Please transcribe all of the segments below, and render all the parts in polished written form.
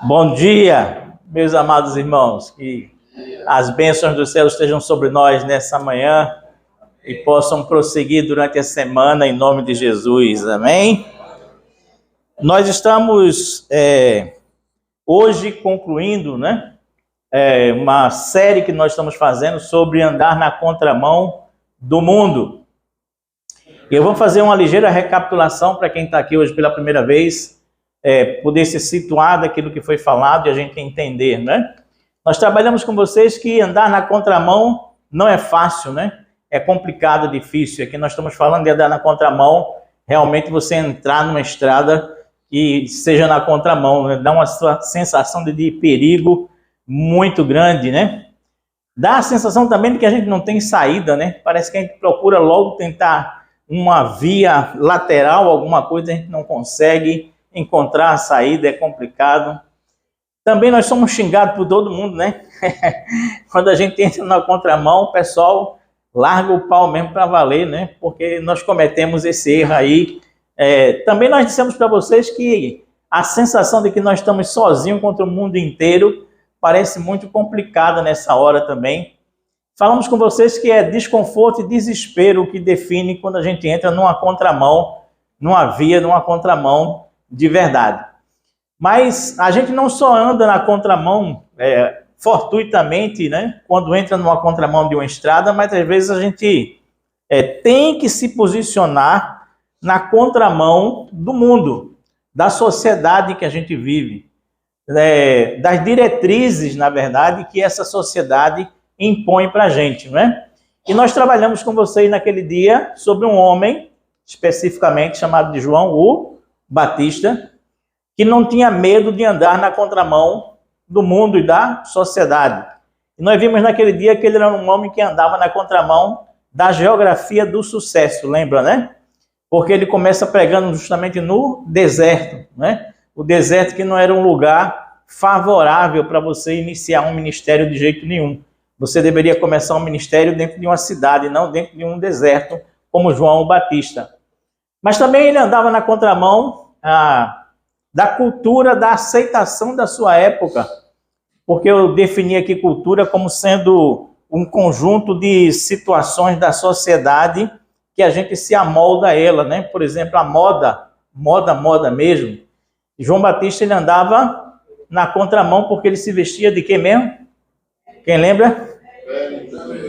Bom dia, meus amados irmãos. Que as bênçãos do céu estejam sobre nós nessa manhã e possam prosseguir durante a semana em nome de Jesus. Amém? Nós estamos hoje concluindo, uma série que nós estamos fazendo sobre andar na contramão do mundo. E eu vou fazer uma ligeira recapitulação para quem está aqui hoje pela primeira vez, poder se situar daquilo que foi falado e a gente entender, né? Nós trabalhamos com vocês que andar na contramão não é fácil, né? É complicado, difícil. Aqui nós estamos falando de andar na contramão, realmente você entrar numa estrada que seja na contramão, né? Dá uma sensação de perigo muito grande, né? Dá a sensação também de que a gente não tem saída, né? Parece que a gente procura logo tentar uma via lateral, alguma coisa, a gente não consegue encontrar a saída, é complicado. Também nós somos xingados por todo mundo, né? Quando a gente entra na contramão, o pessoal larga o pau mesmo para valer, né? Porque nós cometemos esse erro aí. Também nós dissemos para vocês que a sensação de que nós estamos sozinhos contra o mundo inteiro parece muito complicada nessa hora também. Falamos com vocês que é desconforto e desespero o que define quando a gente entra numa contramão, numa contramão de verdade. Mas a gente não só anda na contramão fortuitamente, né? Quando entra numa contramão de uma estrada, mas às vezes a gente tem que se posicionar na contramão do mundo, da sociedade que a gente vive, das diretrizes, na verdade, que essa sociedade impõe para a gente, né? E nós trabalhamos com vocês naquele dia sobre um homem, especificamente chamado de João o Batista, que não tinha medo de andar na contramão do mundo e da sociedade. E nós vimos naquele dia que ele era um homem que andava na contramão da geografia do sucesso, lembra, né? Porque ele começa pregando justamente no deserto, né? O deserto que não era um lugar favorável para você iniciar um ministério de jeito nenhum. Você deveria começar um ministério dentro de uma cidade, não dentro de um deserto, como João Batista. Mas também ele andava na contramão da cultura, da aceitação da sua época, porque eu defini aqui cultura como sendo um conjunto de situações da sociedade que a gente se amolda a ela, né? Por exemplo, a moda mesmo. E João Batista, ele andava na contramão porque ele se vestia de quê mesmo? Quem lembra?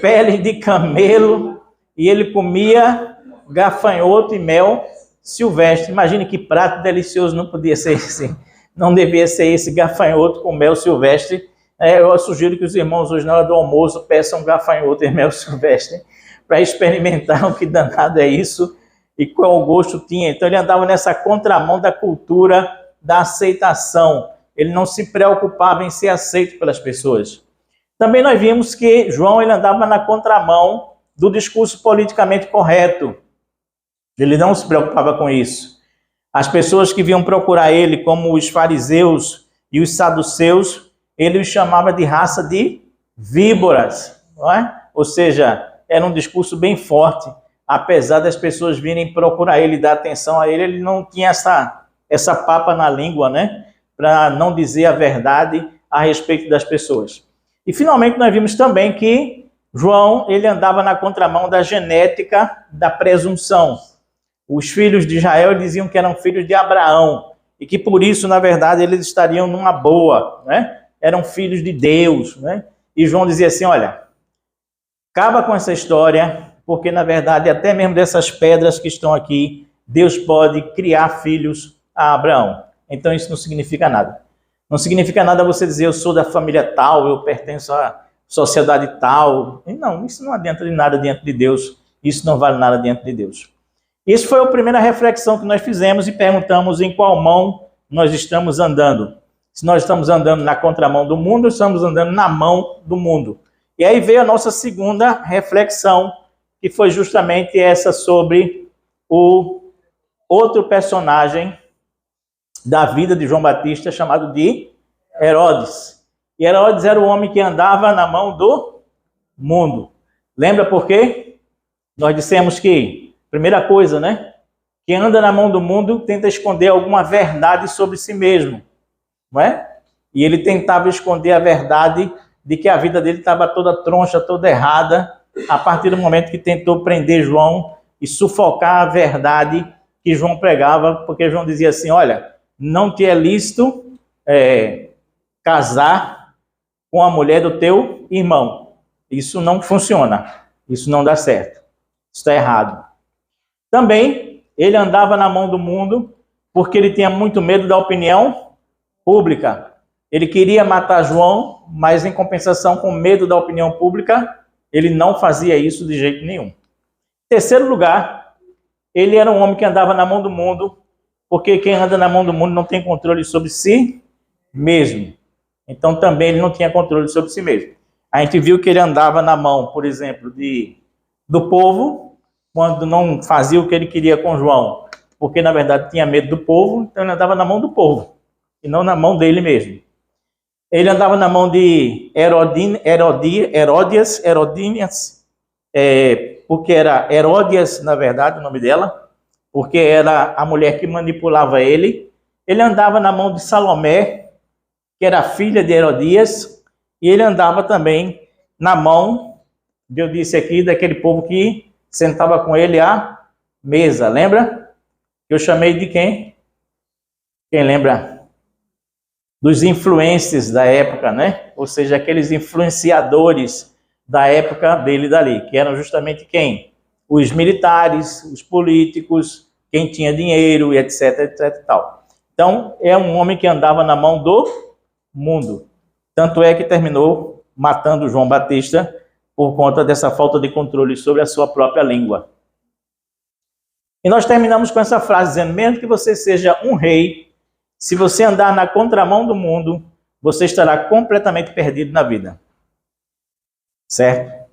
Pele de camelo, e ele comia gafanhoto e mel silvestre. Imagine que prato delicioso não podia ser esse, não devia ser esse gafanhoto com mel silvestre. Eu sugiro que os irmãos hoje na hora do almoço peçam gafanhoto e mel silvestre para experimentar o que danado é isso e qual gosto tinha. Então ele andava nessa contramão da cultura da aceitação. Ele não se preocupava em ser aceito pelas pessoas. Também nós vimos que João ele andava na contramão do discurso politicamente correto. Ele não se preocupava com isso. As pessoas que vinham procurar ele, como os fariseus e os saduceus, ele os chamava de raça de víboras, não é? Ou seja, era um discurso bem forte. Apesar das pessoas virem procurar ele, dar atenção a ele, ele não tinha essa papa na língua, né? Para não dizer a verdade a respeito das pessoas. E finalmente nós vimos também que João ele andava na contramão da genética da presunção. Os filhos de Israel diziam que eram filhos de Abraão e que por isso, na verdade, eles estariam numa boa, né? Eram filhos de Deus, né? E João dizia assim, olha, acaba com essa história, porque na verdade até mesmo dessas pedras que estão aqui, Deus pode criar filhos a Abraão. Então isso não significa nada. Não significa nada você dizer eu sou da família tal, eu pertenço à sociedade tal. Não, isso não adianta de nada diante de Deus. Isso não vale nada diante de Deus. Isso foi a primeira reflexão que nós fizemos e perguntamos em qual mão nós estamos andando. Se nós estamos andando na contramão do mundo, ou estamos andando na mão do mundo. E aí veio a nossa segunda reflexão, que foi justamente essa sobre o outro personagem da vida de João Batista, chamado de Herodes. E Herodes era o homem que andava na mão do mundo. Lembra por quê? Nós dissemos que, primeira coisa, né? Quem anda na mão do mundo tenta esconder alguma verdade sobre si mesmo. não é? E ele tentava esconder a verdade de que a vida dele estava toda troncha, toda errada, a partir do momento que tentou prender João e sufocar a verdade que João pregava, porque João dizia assim, olha, não te é lícito casar com a mulher do teu irmão. Isso não funciona, isso não dá certo, isso está errado. Também, ele andava na mão do mundo, porque ele tinha muito medo da opinião pública. Ele queria matar João, mas em compensação, com medo da opinião pública, ele não fazia isso de jeito nenhum. Terceiro lugar, ele era um homem que andava na mão do mundo, porque quem anda na mão do mundo não tem controle sobre si mesmo. Então também ele não tinha controle sobre si mesmo. A gente viu que ele andava na mão, por exemplo, do povo, quando não fazia o que ele queria com João, porque na verdade tinha medo do povo, então ele andava na mão do povo, e não na mão dele mesmo. Ele andava na mão de Heródias, porque era Heródias, na verdade, o nome dela, porque era a mulher que manipulava ele. Ele andava na mão de Salomé, que era filha de Herodias, e ele andava também na mão, eu disse aqui, daquele povo que sentava com ele à mesa, lembra? Eu chamei de quem? Quem lembra? Dos influencers da época, né? Ou seja, aqueles influenciadores da época dele dali, que eram justamente quem? Os militares, os políticos, quem tinha dinheiro, e etc, etc e tal. Então, é um homem que andava na mão do mundo. Tanto é que terminou matando João Batista por conta dessa falta de controle sobre a sua própria língua. E nós terminamos com essa frase dizendo, mesmo que você seja um rei, se você andar na contramão do mundo, você estará completamente perdido na vida. Certo?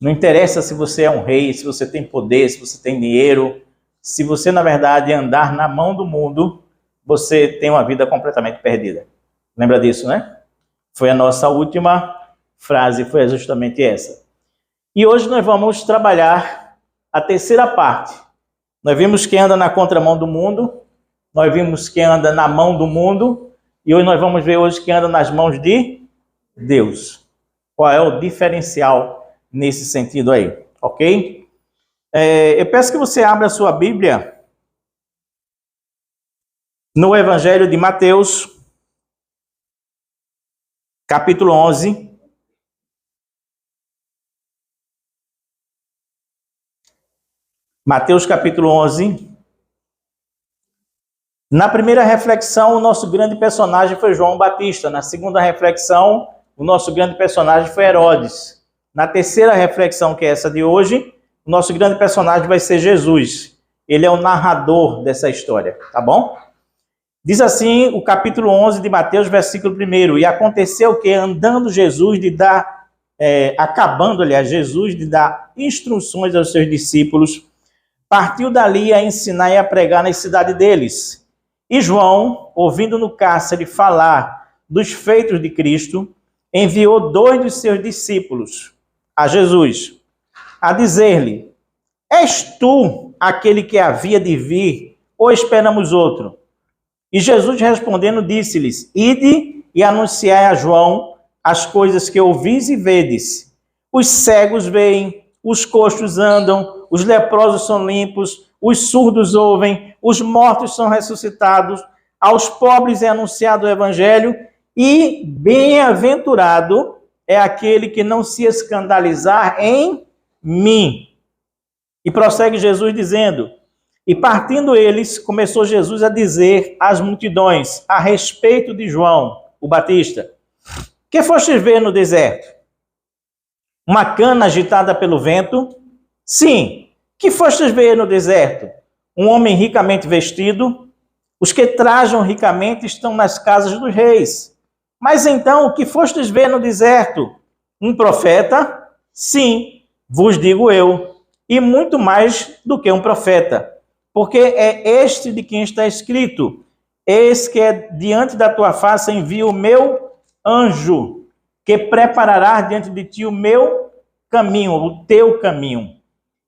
Não interessa se você é um rei, se você tem poder, se você tem dinheiro. Se você, na verdade, andar na mão do mundo, você tem uma vida completamente perdida. Lembra disso, né? Foi a nossa última frase, foi justamente essa. E hoje nós vamos trabalhar a terceira parte. Nós vimos quem anda na contramão do mundo, nós vimos quem anda na mão do mundo, e hoje nós vamos ver hoje quem anda nas mãos de Deus. Qual é o diferencial nesse sentido aí, ok? Eu peço que você abra a sua Bíblia no Evangelho de Mateus, capítulo 11. Mateus capítulo 11. Na primeira reflexão, o nosso grande personagem foi João Batista. Na segunda reflexão, o nosso grande personagem foi Herodes. Na terceira reflexão, que é essa de hoje, o nosso grande personagem vai ser Jesus. Ele é o narrador dessa história, tá bom? Diz assim o capítulo 11 de Mateus, versículo 1. E aconteceu que, andando Jesus de dar, Jesus de dar instruções aos seus discípulos, partiu dali a ensinar e a pregar na cidade deles. E João, ouvindo no cárcere falar dos feitos de Cristo, enviou 2 dos seus discípulos a Jesus, a dizer-lhe, és tu aquele que havia de vir, ou esperamos outro? E Jesus respondendo disse-lhes, ide e anunciai a João as coisas que ouvis e vedes. Os cegos veem, os coxos andam, os leprosos são limpos, os surdos ouvem, os mortos são ressuscitados, aos pobres é anunciado o evangelho, e bem-aventurado é aquele que não se escandalizar em mim. E prossegue Jesus dizendo, e partindo eles, começou Jesus a dizer às multidões a respeito de João, o Batista, que fostes ver no deserto? Uma cana agitada pelo vento? Sim. Que fostes ver no deserto? Um homem ricamente vestido? Os que trajam ricamente estão nas casas dos reis. Mas então, o que fostes ver no deserto? Um profeta? Sim, vos digo eu, e muito mais do que um profeta. Porque é este de quem está escrito, eis que é diante da tua face envio o meu anjo, que preparará diante de ti o meu caminho, o teu caminho.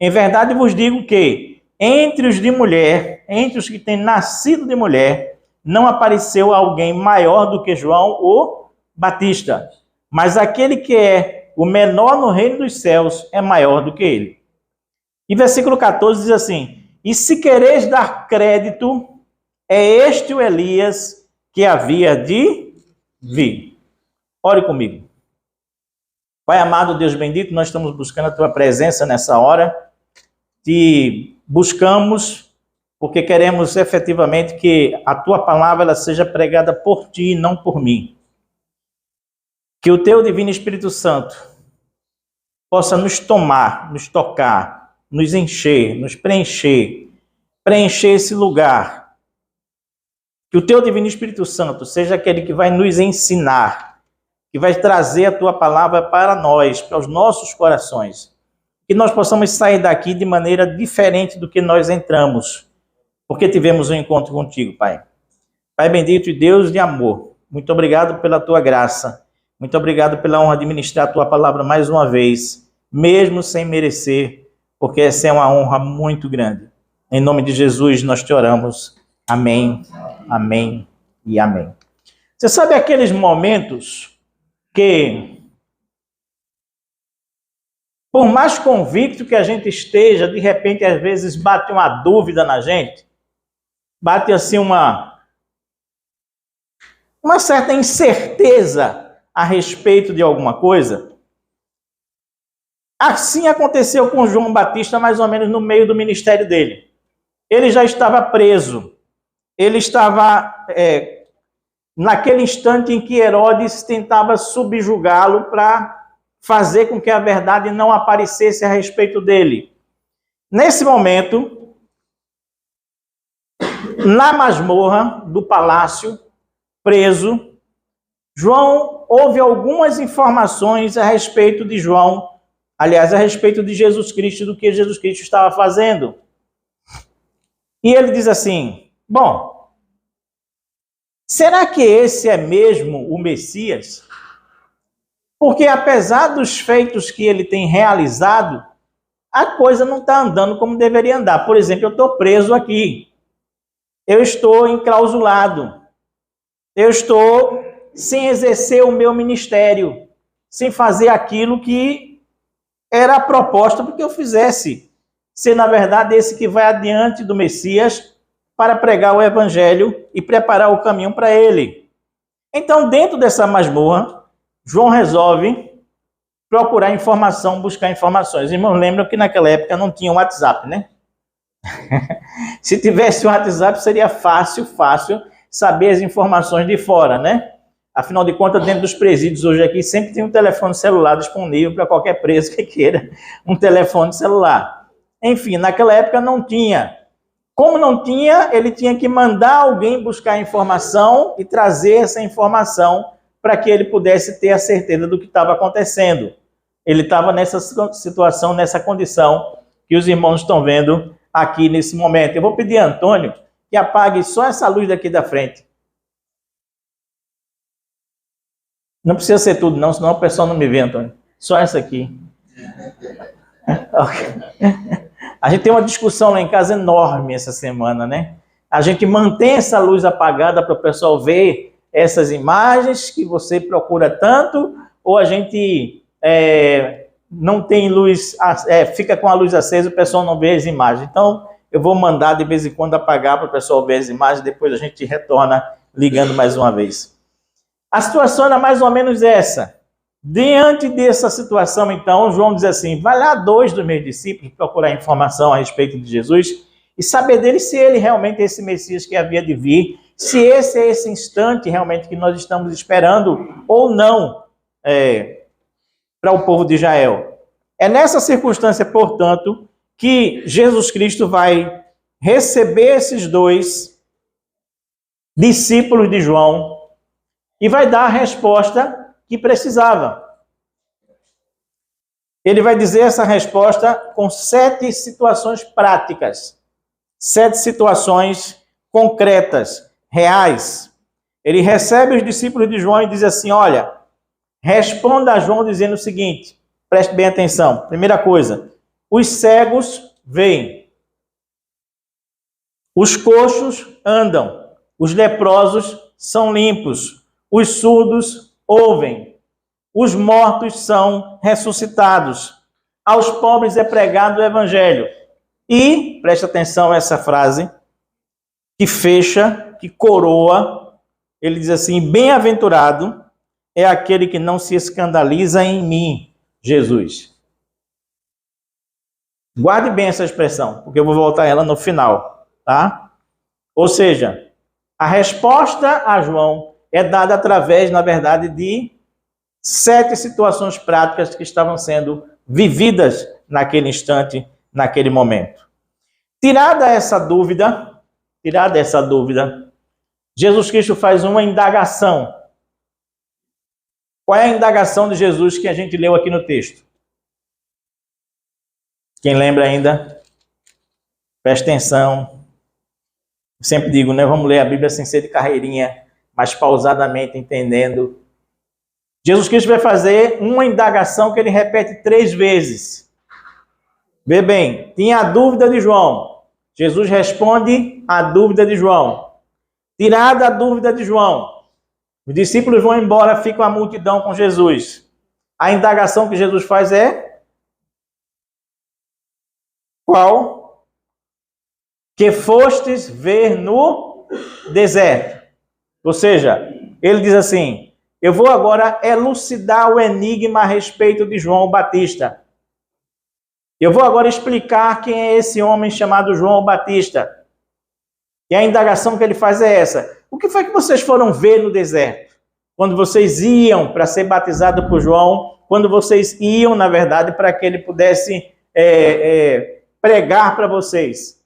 Em verdade vos digo que, entre os de mulher, entre os que têm nascido de mulher, não apareceu alguém maior do que João o Batista, mas aquele que é o menor no reino dos céus é maior do que ele. E versículo 14 diz assim: e se quereis dar crédito, é este o Elias que havia de vir. Ore comigo. Pai amado, Deus bendito, nós estamos buscando a tua presença nessa hora. Te buscamos porque queremos efetivamente que a tua palavra ela seja pregada por ti e não por mim. Que o teu divino Espírito Santo possa nos tomar, nos tocar, nos encher, nos preencher esse lugar. Que o teu divino Espírito Santo seja aquele que vai nos ensinar, que vai trazer a tua palavra para nós, para os nossos corações. Que nós possamos sair daqui de maneira diferente do que nós entramos, porque tivemos um encontro contigo, Pai. Pai bendito e Deus de amor, muito obrigado pela tua graça, muito obrigado pela honra de ministrar a tua palavra mais uma vez, mesmo sem merecer, porque essa é uma honra muito grande. Em nome de Jesus nós te oramos. Amém, amém e amém. Você sabe aqueles momentos que, por mais convicto que a gente esteja, de repente, às vezes, bate uma dúvida na gente, bate assim uma certa incerteza a respeito de alguma coisa. Assim aconteceu com João Batista, mais ou menos no meio do ministério dele. Ele já estava preso. Ele estava naquele instante em que Herodes tentava subjugá-lo para fazer com que a verdade não aparecesse a respeito dele. Nesse momento, na masmorra do palácio, preso, João ouve algumas informações a respeito de João, aliás, a respeito de Jesus Cristo, do que Jesus Cristo estava fazendo. E ele diz assim: bom, será que esse é mesmo o Messias? Porque apesar dos feitos que ele tem realizado, a coisa não está andando como deveria andar. Por exemplo, eu estou preso aqui. Eu estou enclausulado. Eu estou sem exercer o meu ministério, sem fazer aquilo que era a proposta para que eu fizesse. Ser, na verdade, esse que vai adiante do Messias para pregar o evangelho e preparar o caminho para ele. Então, dentro dessa masmorra, João resolve procurar informação, buscar informações. Irmãos, lembram que naquela época não tinha WhatsApp, né? Se tivesse um WhatsApp, seria fácil saber as informações de fora, né? Afinal de contas, dentro dos presídios hoje aqui, sempre tem um telefone celular disponível para qualquer preso que queira um telefone celular. Enfim, naquela época não tinha. Como não tinha, ele tinha que mandar alguém buscar informação e trazer essa informação para que ele pudesse ter a certeza do que estava acontecendo. Ele estava nessa situação, nessa condição que os irmãos estão vendo aqui nesse momento. Eu vou pedir a Antônio que apague só essa luz daqui da frente. Não precisa ser tudo não, senão o pessoal não me vê, Antônio. Só essa aqui. A gente tem uma discussão lá em casa enorme essa semana, né? A gente mantém essa luz apagada para o pessoal ver essas imagens que você procura tanto, ou a gente não tem luz, fica com a luz acesa e o pessoal não vê as imagens. Então, eu vou mandar de vez em quando apagar para o pessoal ver as imagens, depois a gente retorna ligando mais uma vez. A situação era mais ou menos essa. Diante dessa situação, então, João diz assim: vai lá 2 dos meus discípulos procurar informação a respeito de Jesus e saber dele se ele realmente é esse Messias que havia de vir, se esse é esse instante realmente que nós estamos esperando ou não para o povo de Israel. É nessa circunstância, portanto, que Jesus Cristo vai receber esses 2 discípulos de João e vai dar a resposta que precisava. Ele vai dizer essa resposta com 7 situações práticas, 7 situações concretas, reais. Ele recebe os discípulos de João e diz assim: olha, responda a João dizendo o seguinte, preste bem atenção. Primeira coisa, os cegos veem, os coxos andam, os leprosos são limpos, os surdos ouvem, os mortos são ressuscitados, aos pobres é pregado o evangelho. E, preste atenção a essa frase, que fecha, que coroa, ele diz assim, bem-aventurado é aquele que não se escandaliza em mim, Jesus. Guarde bem essa expressão, porque eu vou voltar a ela no final, tá? Ou seja, a resposta a João é dada através, na verdade, de 7 situações práticas que estavam sendo vividas naquele instante, naquele momento. Tirada essa dúvida, Jesus Cristo faz uma indagação. Qual é a indagação de Jesus que a gente leu aqui no texto? Quem lembra ainda? Preste atenção. Eu sempre digo, né? Vamos ler a Bíblia sem ser de carreirinha, mas pausadamente, entendendo. Jesus Cristo vai fazer uma indagação que ele repete 3 vezes. Vê bem, tinha a dúvida de João. Jesus responde à dúvida de João. Tirada a dúvida de João, os discípulos vão embora, fica a multidão com Jesus. A indagação que Jesus faz é: qual? Que fostes ver no deserto. Ou seja, ele diz assim, eu vou agora elucidar o enigma a respeito de João Batista. Eu vou agora explicar quem é esse homem chamado João Batista. E a indagação que ele faz é essa. O que foi que vocês foram ver no deserto? Quando vocês iam para ser batizado por João, quando vocês iam, na verdade, para que ele pudesse pregar para vocês.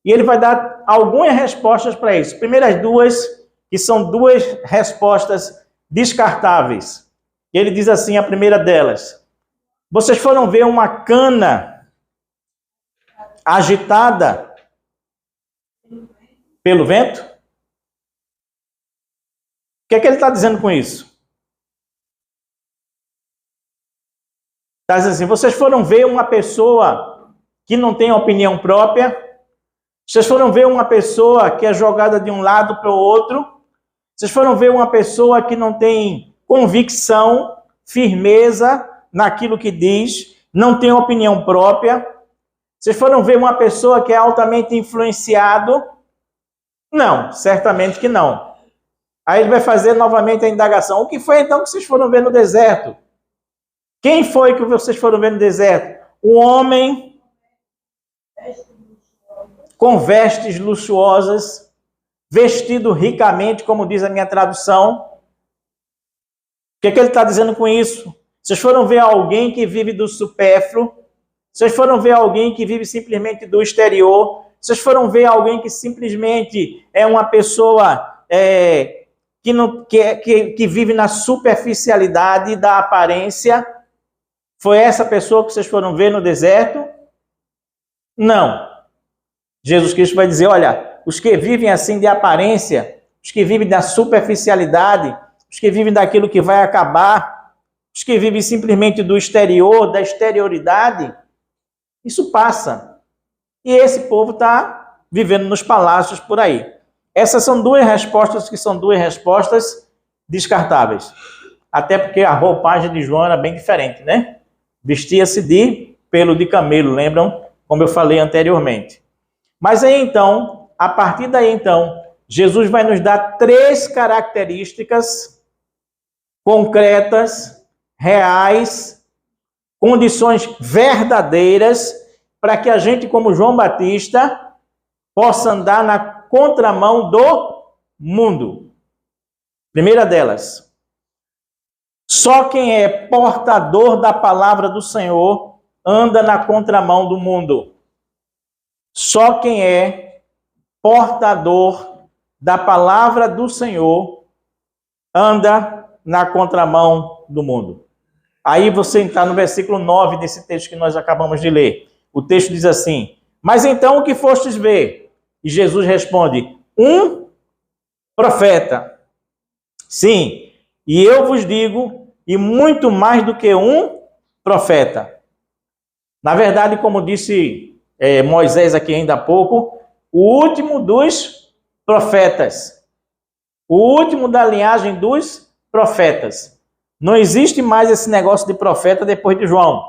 E ele vai dar algumas respostas para isso. Primeiras 2, que são 2 respostas descartáveis. Ele diz assim, a primeira delas: vocês foram ver uma cana agitada pelo vento? O que é que ele está dizendo com isso? Está dizendo assim, vocês foram ver uma pessoa que não tem opinião própria, vocês foram ver uma pessoa que é jogada de um lado para o outro, vocês foram ver uma pessoa que não tem convicção, firmeza naquilo que diz, não tem opinião própria, vocês foram ver uma pessoa que é altamente influenciado? Não, certamente que não. Aí ele vai fazer novamente a indagação. O que foi então que vocês foram ver no deserto? Quem foi que vocês foram ver no deserto? Um homem com vestes luxuosas, vestido ricamente, como diz a minha tradução. O que é que ele está dizendo com isso? Vocês foram ver alguém que vive do supérfluo? Vocês foram ver alguém que vive simplesmente do exterior? Vocês foram ver alguém que simplesmente é uma pessoa que vive na superficialidade da aparência? Foi essa pessoa que vocês foram ver no deserto? Não. Jesus Cristo vai dizer, olha, os que vivem assim de aparência, os que vivem da superficialidade, os que vivem daquilo que vai acabar, os que vivem simplesmente do exterior, da exterioridade, isso passa. E esse povo está vivendo nos palácios por aí. Essas são 2 respostas que são 2 respostas descartáveis. Até porque a roupagem de João era bem diferente, né? Vestia-se de pelo de camelo, lembram? Como eu falei anteriormente. Mas aí então, a partir daí então, Jesus vai nos dar 3 características concretas, reais, condições verdadeiras, para que a gente, como João Batista, possa andar na contramão do mundo. Primeira delas, só quem é portador da palavra do Senhor anda na contramão do mundo. Só quem é portador da palavra do Senhor anda na contramão do mundo. Aí você está no versículo 9 desse texto que nós acabamos de ler. O texto diz assim, mas então o que fostes ver? E Jesus responde, um profeta. Sim, e eu vos digo, e muito mais do que um profeta. Na verdade, como disse Moisés aqui ainda há pouco, o último dos profetas. O último da linhagem dos profetas. Não existe mais esse negócio de profeta depois de João.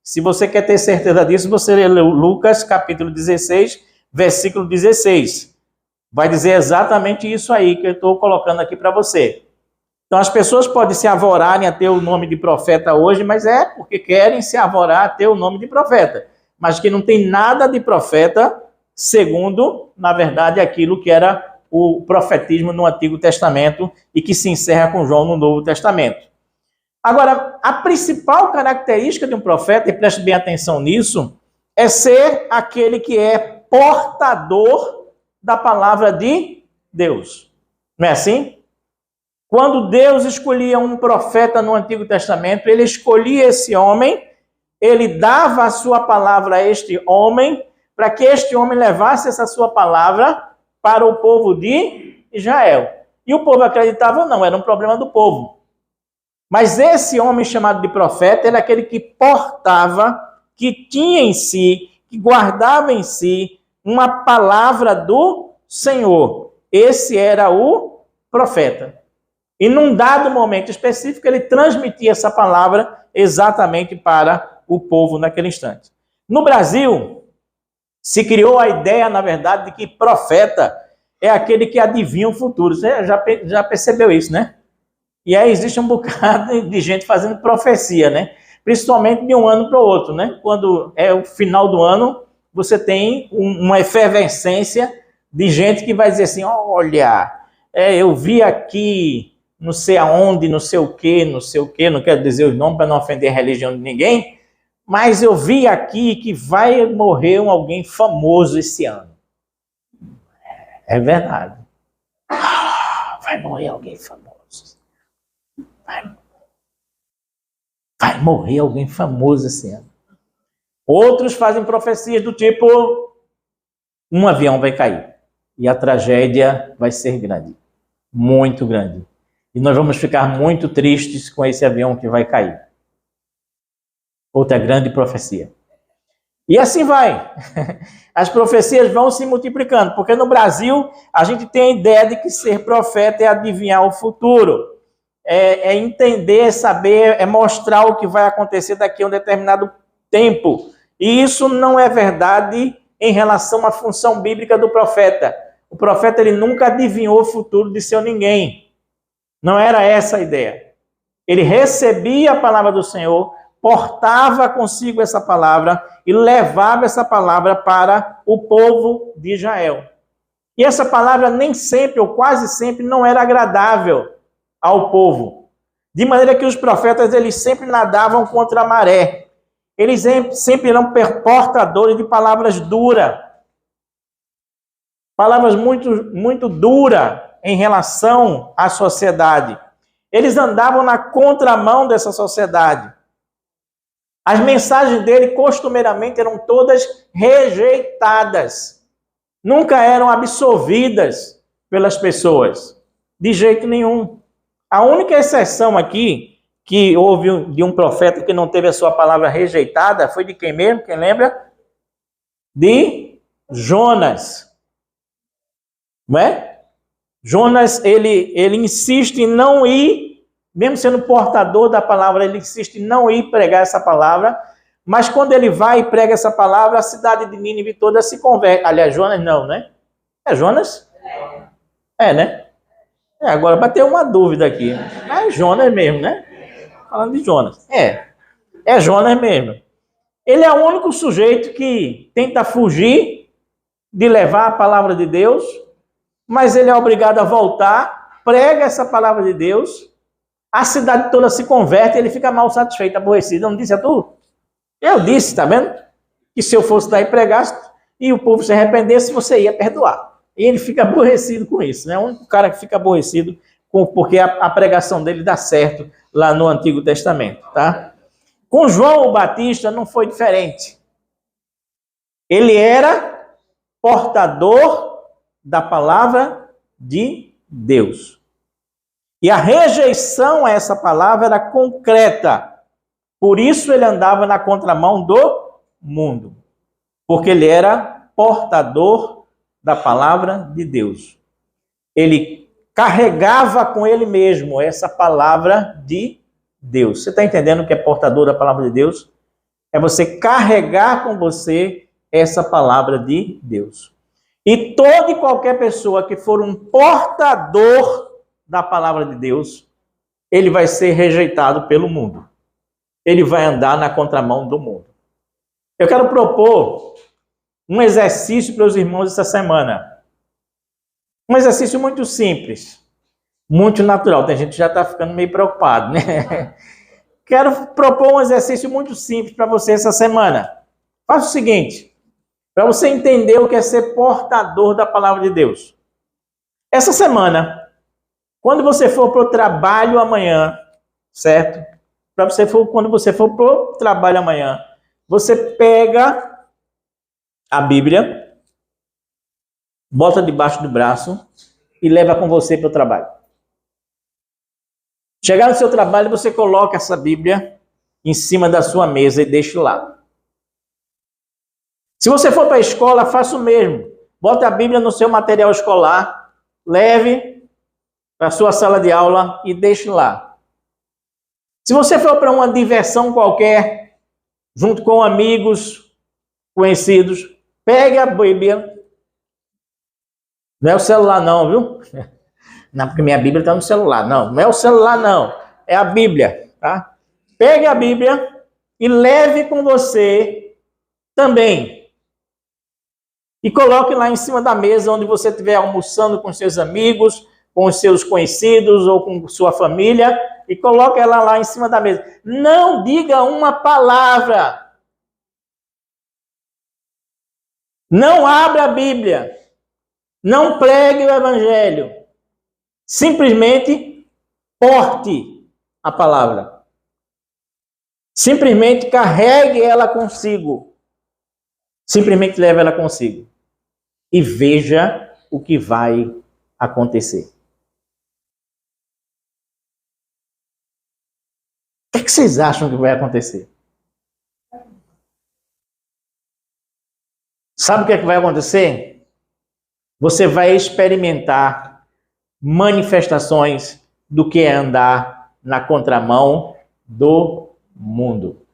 Se você quer ter certeza disso, você lê Lucas capítulo 16, versículo 16. Vai dizer exatamente isso aí que eu estou colocando aqui para você. Então as pessoas podem se arvorarem a ter o nome de profeta hoje, mas é porque querem se arvorar a ter o nome de profeta. Mas que não tem nada de profeta segundo, na verdade, aquilo que era o profetismo no Antigo Testamento e que se encerra com João no Novo Testamento. Agora, a principal característica de um profeta, e preste bem atenção nisso, é ser aquele que é portador da palavra de Deus. Não é assim? Quando Deus escolhia um profeta no Antigo Testamento, ele escolhia esse homem, ele dava a sua palavra a este homem, para que este homem levasse essa sua palavra para o povo de Israel. E o povo acreditava ou não, era um problema do povo. Mas esse homem chamado de profeta era aquele que portava, que tinha em si, que guardava em si uma palavra do Senhor. Esse era o profeta. E num dado momento específico, ele transmitia essa palavra exatamente para o povo naquele instante. No Brasil, se criou a ideia, na verdade, de que profeta é aquele que adivinha o futuro. Você já percebeu isso, né? E aí existe um bocado de gente fazendo profecia, né? Principalmente de um ano para o outro, né? Quando é o final do ano, você tem uma efervescência de gente que vai dizer assim, olha, eu vi aqui, não sei aonde, não sei o quê, não quero dizer os nomes para não ofender a religião de ninguém, mas eu vi aqui que vai morrer alguém famoso esse ano. É verdade. Vai morrer alguém famoso. Vai morrer alguém famoso esse ano. Outros fazem profecias do tipo, um avião vai cair e a tragédia vai ser grande, muito grande. E nós vamos ficar muito tristes com esse avião que vai cair. Outra grande profecia. E assim vai. As profecias vão se multiplicando, porque no Brasil a gente tem a ideia de que ser profeta é adivinhar o futuro. É entender, é saber, é mostrar o que vai acontecer daqui a um determinado tempo. E isso não é verdade em relação à função bíblica do profeta. O profeta ele nunca adivinhou o futuro de seu ninguém. Não era essa a ideia. Ele recebia a palavra do Senhor, portava consigo essa palavra e levava essa palavra para o povo de Israel. E essa palavra nem sempre, ou quase sempre, não era agradável ao povo. De maneira que os profetas eles sempre nadavam contra a maré. Eles sempre eram portadores de palavras duras. Palavras muito, muito duras em relação à sociedade. Eles andavam na contramão dessa sociedade. As mensagens dele, costumeiramente, eram todas rejeitadas. Nunca eram absorvidas pelas pessoas. De jeito nenhum. A única exceção aqui, que houve de um profeta que não teve a sua palavra rejeitada, foi de quem mesmo? Quem lembra? De Jonas. Não é? Jonas, ele insiste em não ir, mesmo sendo portador da palavra, ele insiste em não ir pregar essa palavra, mas quando ele vai e prega essa palavra, a cidade de Nínive toda se converte. Aliás, Jonas não, né? É Jonas? É, né? Agora bateu uma dúvida aqui. É Jonas mesmo, né? Falando de Jonas. É Jonas mesmo. Ele é o único sujeito que tenta fugir de levar a palavra de Deus, mas ele é obrigado a voltar, prega essa palavra de Deus, a cidade toda se converte e ele fica mal satisfeito, aborrecido. Eu não disse a tu? Eu disse, tá vendo? Que se eu fosse daí e pregasse e o povo se arrependesse, você ia perdoar. E ele fica aborrecido com isso, né? O único cara que fica aborrecido porque a pregação dele dá certo lá no Antigo Testamento, tá? Com João o Batista não foi diferente. Ele era portador da palavra de Deus. E a rejeição a essa palavra era concreta. Por isso ele andava na contramão do mundo. Porque ele era portador da palavra de Deus. Ele carregava com ele mesmo essa palavra de Deus. Você está entendendo o que é portador da palavra de Deus? É você carregar com você essa palavra de Deus. E toda e qualquer pessoa que for um portador da palavra de Deus, ele vai ser rejeitado pelo mundo. Ele vai andar na contramão do mundo. Eu quero propor um exercício para os irmãos essa semana. Um exercício muito simples, muito natural. Tem gente que já está ficando meio preocupado, né? Quero propor um exercício muito simples para você essa semana. Faça o seguinte, para você entender o que é ser portador da palavra de Deus. Essa semana, quando você for para o trabalho amanhã, certo? Quando você for para o trabalho amanhã, você pega a Bíblia, bota debaixo do braço e leva com você para o trabalho. Chegar no seu trabalho, você coloca essa Bíblia em cima da sua mesa e deixa lá. Se você for para a escola, faça o mesmo. Bote a Bíblia no seu material escolar, leve para a sua sala de aula e deixe lá. Se você for para uma diversão qualquer, junto com amigos, conhecidos, pegue a Bíblia. Não é o celular não, viu? Não, porque minha Bíblia está no celular. Não, não é o celular não. É a Bíblia, tá? Pegue a Bíblia e leve com você também. E coloque lá em cima da mesa, onde você estiver almoçando com seus amigos, com os seus conhecidos ou com sua família, e coloque ela lá em cima da mesa. Não diga uma palavra. Não abra a Bíblia. Não pregue o Evangelho. Simplesmente porte a palavra. Simplesmente carregue ela consigo. Simplesmente leve ela consigo. E veja o que vai acontecer. O que vocês acham que vai acontecer? Sabe o que vai acontecer? Você vai experimentar manifestações do que é andar na contramão do mundo.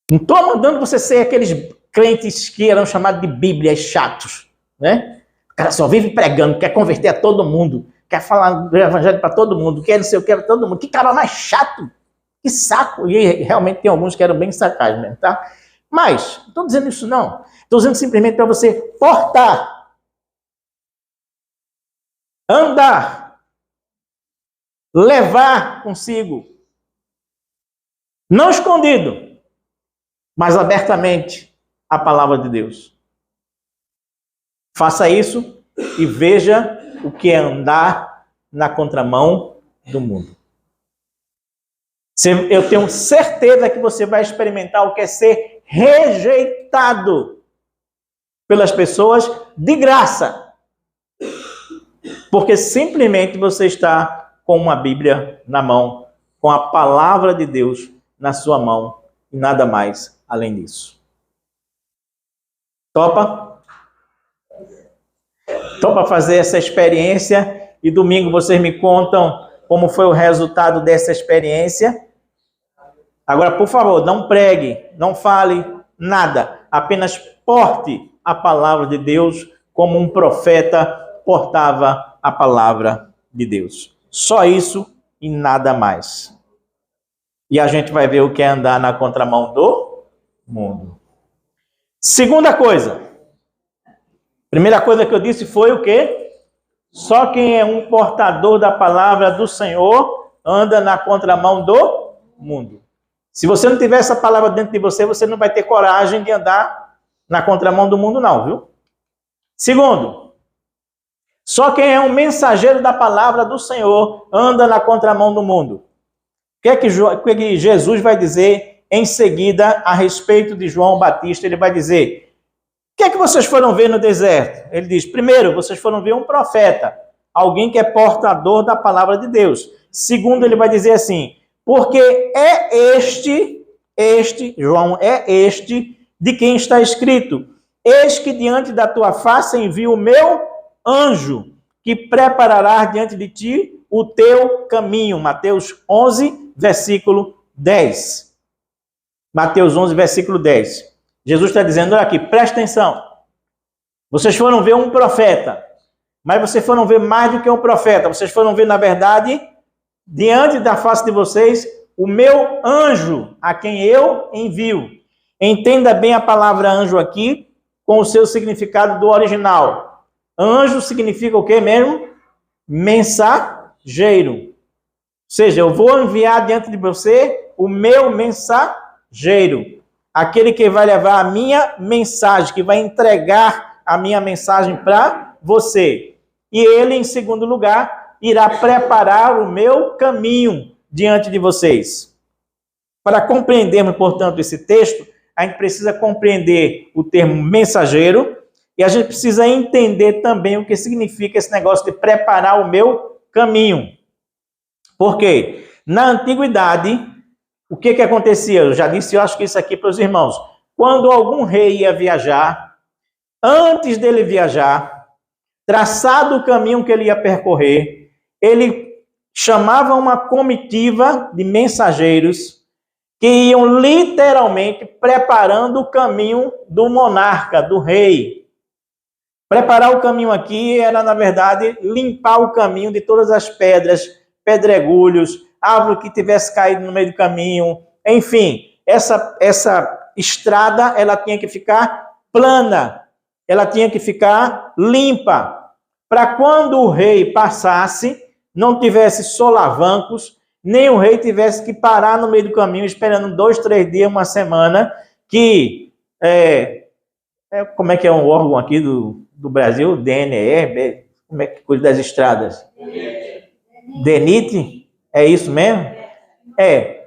Não estou mandando você ser aqueles crentes que eram chamados de bíblias chatos, né? O cara só vive pregando, quer converter a todo mundo, quer falar do evangelho para todo mundo, quer não sei o que para todo mundo. Que cara mais chato! Que saco! E realmente tem alguns que eram bem sacais mesmo, tá? Mas, não estou dizendo isso não. Estou dizendo simplesmente para você portar, andar, levar consigo, não escondido, mas abertamente a palavra de Deus. Faça isso e veja o que é andar na contramão do mundo. Eu tenho certeza que você vai experimentar o que é ser rejeitado pelas pessoas de graça. Porque simplesmente você está com uma Bíblia na mão, com a palavra de Deus na sua mão e nada mais além disso. Topa? Topa fazer essa experiência e domingo vocês me contam como foi o resultado dessa experiência. Agora, por favor, não pregue, não fale nada. Apenas porte a palavra de Deus como um profeta portava a palavra de Deus. Só isso e nada mais. E a gente vai ver o que é andar na contramão do mundo. Segunda coisa. Primeira coisa que eu disse foi o quê? Só quem é um portador da palavra do Senhor anda na contramão do mundo. Se você não tiver essa palavra dentro de você, você não vai ter coragem de andar na contramão do mundo não, viu? Segundo, só quem é um mensageiro da palavra do Senhor anda na contramão do mundo. O que é que Jesus vai dizer em seguida a respeito de João Batista? Ele vai dizer: o que é que vocês foram ver no deserto? Ele diz: primeiro, vocês foram ver um profeta, alguém que é portador da palavra de Deus. Segundo, ele vai dizer assim: porque é João, é este de quem está escrito: Eis que diante da tua face envio o meu anjo, que preparará diante de ti o teu caminho. Mateus 11, versículo 10. Mateus 11, versículo 10. Jesus está dizendo, olha aqui, presta atenção. Vocês foram ver um profeta, mas vocês foram ver mais do que um profeta. Vocês foram ver, na verdade, diante da face de vocês, o meu anjo, a quem eu envio. Entenda bem a palavra anjo aqui, com o seu significado do original. Anjo significa o quê mesmo? Mensageiro. Ou seja, eu vou enviar diante de você o meu mensageiro. Aquele que vai levar a minha mensagem, que vai entregar a minha mensagem para você. E ele, em segundo lugar, irá preparar o meu caminho diante de vocês. Para compreendermos, portanto, esse texto, a gente precisa compreender o termo mensageiro e a gente precisa entender também o que significa esse negócio de preparar o meu caminho. Por quê? Na antiguidade, o que acontecia? Eu já disse, eu acho que isso aqui para os irmãos. Quando algum rei ia viajar, antes dele viajar, traçado o caminho que ele ia percorrer, ele chamava uma comitiva de mensageiros que iam literalmente preparando o caminho do monarca, do rei. Preparar o caminho aqui era, na verdade, limpar o caminho de todas as pedras, pedregulhos, árvore que tivesse caído no meio do caminho. Enfim, essa estrada ela tinha que ficar plana, ela tinha que ficar limpa, para quando o rei passasse, não tivesse solavancos, nem o rei tivesse que parar no meio do caminho, esperando 2, 3 dias, uma semana, que como é que é um órgão aqui do Brasil? DNE, como é que cuida das estradas? DENIT? É isso mesmo?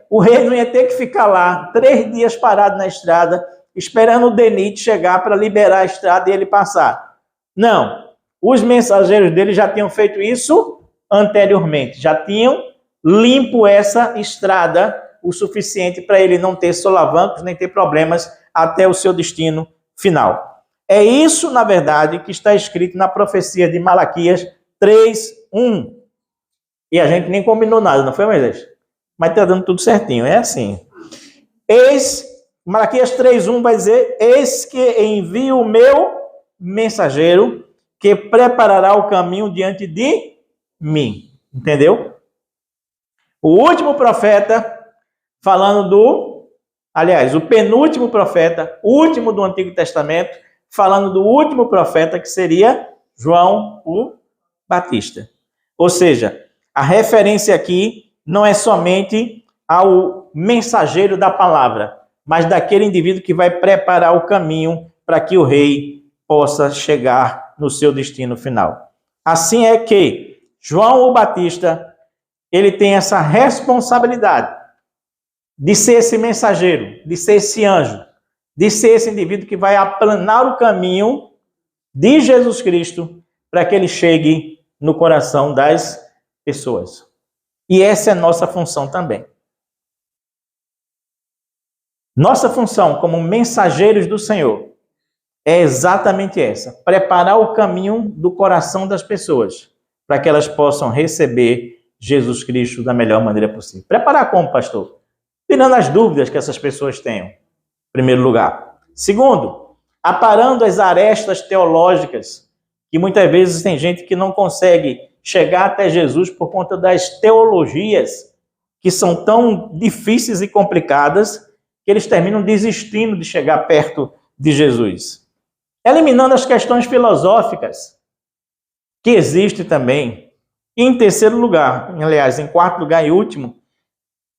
O rei não ia ter que ficar lá 3 dias parado na estrada, esperando o DENIT chegar para liberar a estrada e ele passar. Não, os mensageiros dele já tinham feito isso anteriormente, já tinham limpo essa estrada o suficiente para ele não ter solavancos, nem ter problemas até o seu destino final. É isso, na verdade, que está escrito na profecia de Malaquias 3:1. E a gente nem combinou nada, não foi, Moisés? Mas está dando tudo certinho, é assim. Malaquias 3:1 vai dizer, eis que envio o meu mensageiro, que preparará o caminho diante de mim. Entendeu? O último profeta, o penúltimo profeta, último do Antigo Testamento, falando do último profeta, que seria João o Batista. Ou seja, a referência aqui não é somente ao mensageiro da palavra, mas daquele indivíduo que vai preparar o caminho para que o rei possa chegar no seu destino final. Assim é que João o Batista, ele tem essa responsabilidade de ser esse mensageiro, de ser esse anjo, de ser esse indivíduo que vai aplanar o caminho de Jesus Cristo para que ele chegue no coração das pessoas. E essa é a nossa função também. Nossa função como mensageiros do Senhor é exatamente essa: preparar o caminho do coração das pessoas para que elas possam receber Jesus Cristo da melhor maneira possível. Preparar como, pastor? Tirando as dúvidas que essas pessoas tenham, em primeiro lugar. Segundo, aparando as arestas teológicas, que muitas vezes tem gente que não consegue chegar até Jesus por conta das teologias que são tão difíceis e complicadas que eles terminam desistindo de chegar perto de Jesus. Eliminando as questões filosóficas que existem também. E em terceiro lugar, aliás, em quarto lugar e último,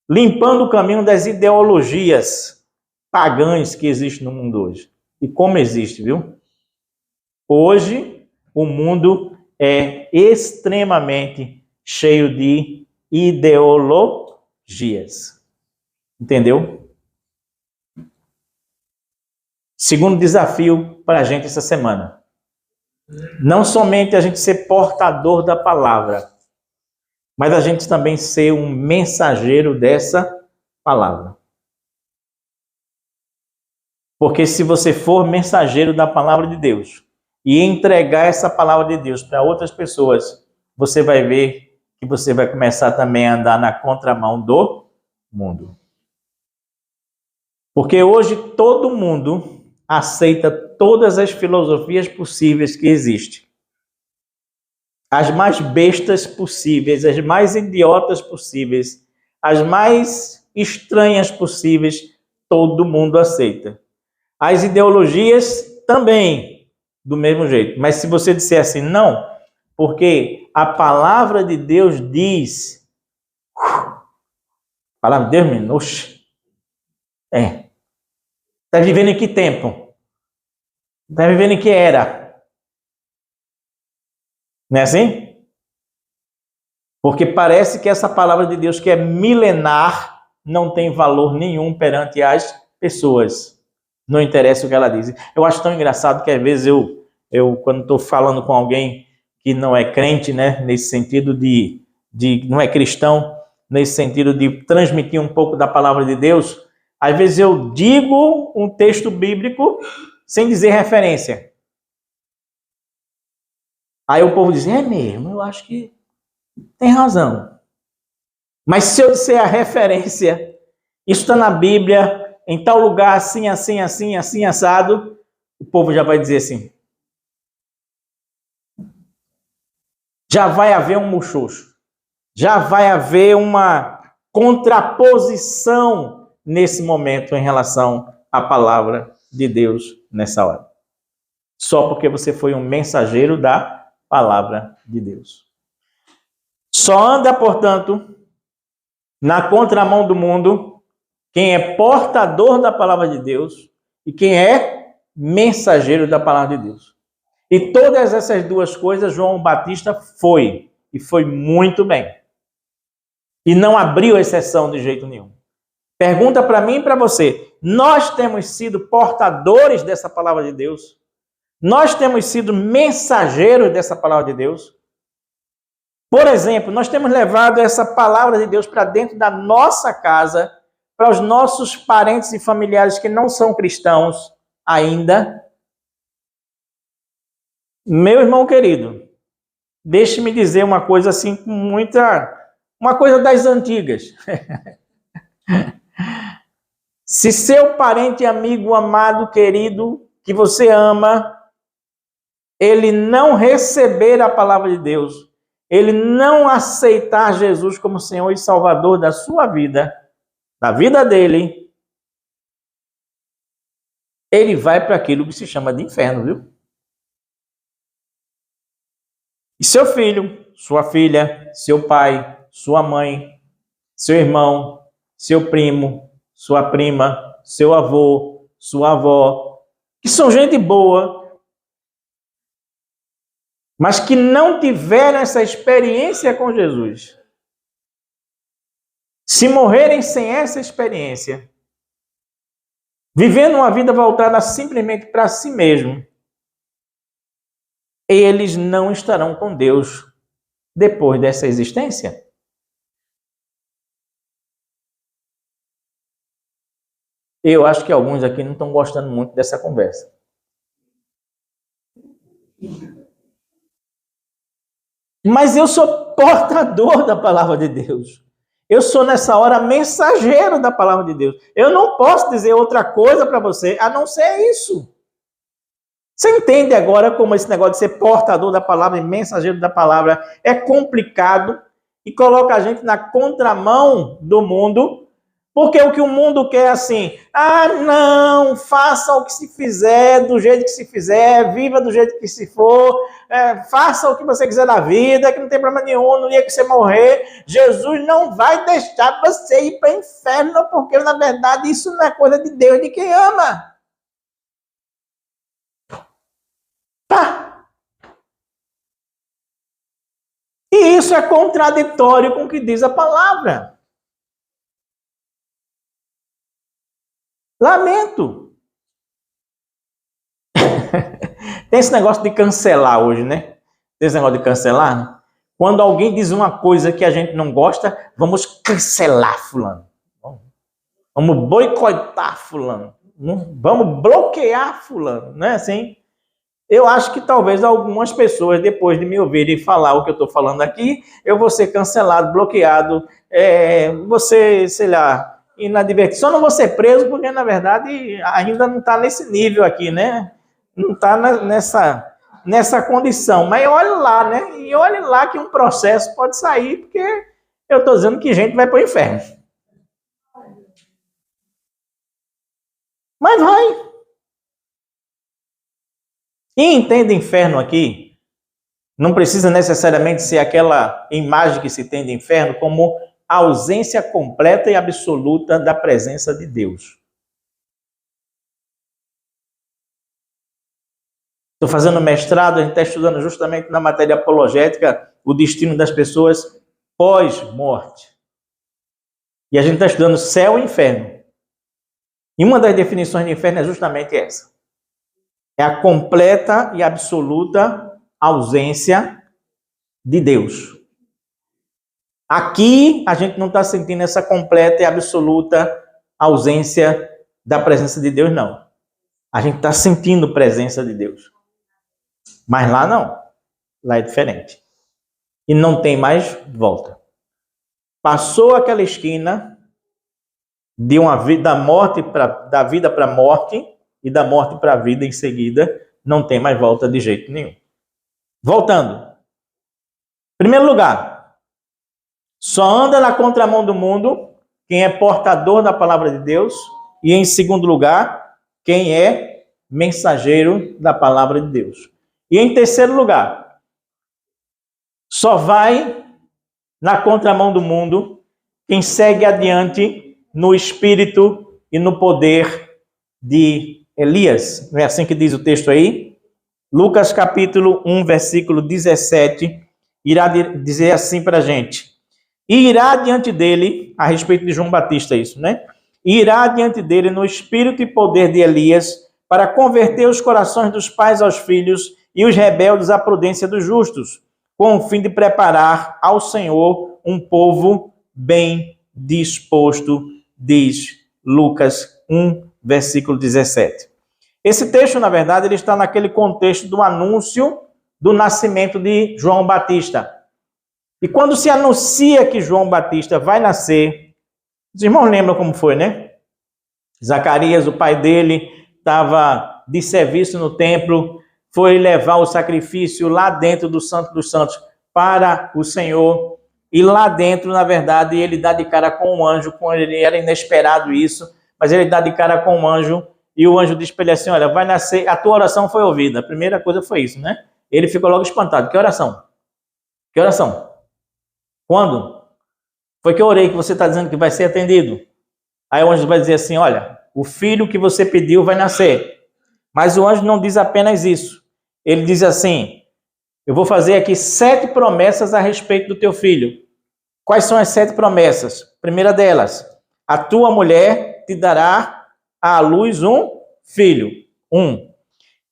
limpando o caminho das ideologias pagãs que existem no mundo hoje. E como existe, viu? Hoje, o mundo é extremamente cheio de ideologias. Entendeu? Segundo desafio para a gente essa semana. Não somente a gente ser portador da palavra, mas a gente também ser um mensageiro dessa palavra. Porque se você for mensageiro da palavra de Deus e entregar essa palavra de Deus para outras pessoas, você vai ver que você vai começar também a andar na contramão do mundo. Porque hoje todo mundo aceita todas as filosofias possíveis que existem. As mais bestas possíveis, as mais idiotas possíveis, as mais estranhas possíveis, todo mundo aceita. As ideologias também, do mesmo jeito. Mas se você disser assim, não, porque a palavra de Deus diz... A palavra de Deus, menino, oxe. Está vivendo em que tempo? Está vivendo em que era? Não é assim? Porque parece que essa palavra de Deus, que é milenar, não tem valor nenhum perante as pessoas. Não interessa o que ela diz. Eu acho tão engraçado que às vezes eu quando estou falando com alguém que não é crente, né, nesse sentido de não é cristão, nesse sentido de transmitir um pouco da palavra de Deus, às vezes eu digo um texto bíblico sem dizer referência. Aí o povo diz, é mesmo, eu acho que tem razão. Mas se eu disser a referência, isso está na Bíblia, em tal lugar, assim, assim, assim, assim, assado, o povo já vai dizer assim. Já vai haver um muxoxo. Já vai haver uma contraposição nesse momento em relação à palavra de Deus nessa hora. Só porque você foi um mensageiro da palavra de Deus. Só anda, portanto, na contramão do mundo quem é portador da palavra de Deus e quem é mensageiro da palavra de Deus. E todas essas duas coisas João Batista foi, e foi muito bem. E não abriu exceção de jeito nenhum. Pergunta para mim e para você, nós temos sido portadores dessa palavra de Deus? Nós temos sido mensageiros dessa palavra de Deus? Por exemplo, nós temos levado essa palavra de Deus para dentro da nossa casa, para os nossos parentes e familiares que não são cristãos ainda? Meu irmão querido, deixe-me dizer uma coisa assim com uma coisa das antigas. Se seu parente, amigo, amado, querido, que você ama, ele não receber a palavra de Deus, ele não aceitar Jesus como Senhor e Salvador da sua vida, da vida dele, ele vai para aquilo que se chama de inferno, viu? E seu filho, sua filha, seu pai, sua mãe, seu irmão, seu primo, sua prima, seu avô, sua avó, que são gente boa, mas que não tiveram essa experiência com Jesus. Se morrerem sem essa experiência, vivendo uma vida voltada simplesmente para si mesmo, eles não estarão com Deus depois dessa existência. Eu acho que alguns aqui não estão gostando muito dessa conversa. Mas eu sou portador da palavra de Deus. Eu sou nessa hora mensageiro da palavra de Deus. Eu não posso dizer outra coisa para você a não ser isso. Você entende agora como esse negócio de ser portador da palavra e mensageiro da palavra é complicado e coloca a gente na contramão do mundo? Porque o que o mundo quer é assim, não, faça o que se fizer, do jeito que se fizer, viva do jeito que se for, faça o que você quiser na vida, que não tem problema nenhum, no dia que você morrer, Jesus não vai deixar você ir para o inferno, porque na verdade isso não é coisa de Deus, de quem ama. Pá! E isso é contraditório com o que diz a palavra. Lamento. Tem esse negócio de cancelar hoje, né? Tem esse negócio de cancelar, né? Quando alguém diz uma coisa que a gente não gosta, vamos cancelar fulano. Vamos boicotar fulano. Vamos bloquear fulano, né? Assim, eu acho que talvez algumas pessoas, depois de me ouvirem falar o que eu estou falando aqui, eu vou ser cancelado, bloqueado, você, sei lá, inadvertido. Só não vou ser preso porque, na verdade, ainda não está nesse nível aqui, né? Não está nessa condição. Mas olhe lá, né? E olhe lá que um processo pode sair, porque eu estou dizendo que gente vai para o inferno. Mas vai. E entende inferno aqui? Não precisa necessariamente ser aquela imagem que se tem de inferno como a ausência completa e absoluta da presença de Deus. Estou fazendo mestrado, a gente está estudando justamente na matéria apologética o destino das pessoas pós-morte. E a gente está estudando céu e inferno. E uma das definições de inferno é justamente essa. É a completa e absoluta ausência de Deus. Aqui a gente não está sentindo essa completa e absoluta ausência da presença de Deus, não. A gente está sentindo presença de Deus. Mas lá não. Lá é diferente. E não tem mais volta. Passou aquela esquina de uma vida da vida para a morte e da morte para a vida em seguida, não tem mais volta de jeito nenhum. Voltando. Em primeiro lugar, só anda na contramão do mundo quem é portador da palavra de Deus. E em segundo lugar, quem é mensageiro da palavra de Deus. E em terceiro lugar, só vai na contramão do mundo quem segue adiante no espírito e no poder de Elias. Não é assim que diz o texto aí? Lucas capítulo 1, versículo 17, irá dizer assim para a gente. E irá diante dele, a respeito de João Batista isso, né? E irá diante dele no espírito e poder de Elias, para converter os corações dos pais aos filhos e os rebeldes à prudência dos justos, com o fim de preparar ao Senhor um povo bem disposto, diz Lucas 1, versículo 17. Esse texto, na verdade, ele está naquele contexto do anúncio do nascimento de João Batista. E quando se anuncia que João Batista vai nascer, os irmãos lembram como foi, né? Zacarias, o pai dele, estava de serviço no templo, foi levar o sacrifício lá dentro do Santo dos Santos para o Senhor. E lá dentro, na verdade, ele dá de cara com um anjo, ele era inesperado isso, mas ele dá de cara com um anjo, e o anjo diz para ele assim, olha, vai nascer, a tua oração foi ouvida. A primeira coisa foi isso, né? Ele ficou logo espantado. Que oração? Que oração? Quando? Foi que eu orei que você está dizendo que vai ser atendido. Aí o anjo vai dizer assim, olha, o filho que você pediu vai nascer. Mas o anjo não diz apenas isso. Ele diz assim, eu vou fazer aqui 7 promessas a respeito do teu filho. Quais são as 7 promessas? Primeira delas, a tua mulher te dará à luz um filho. 1.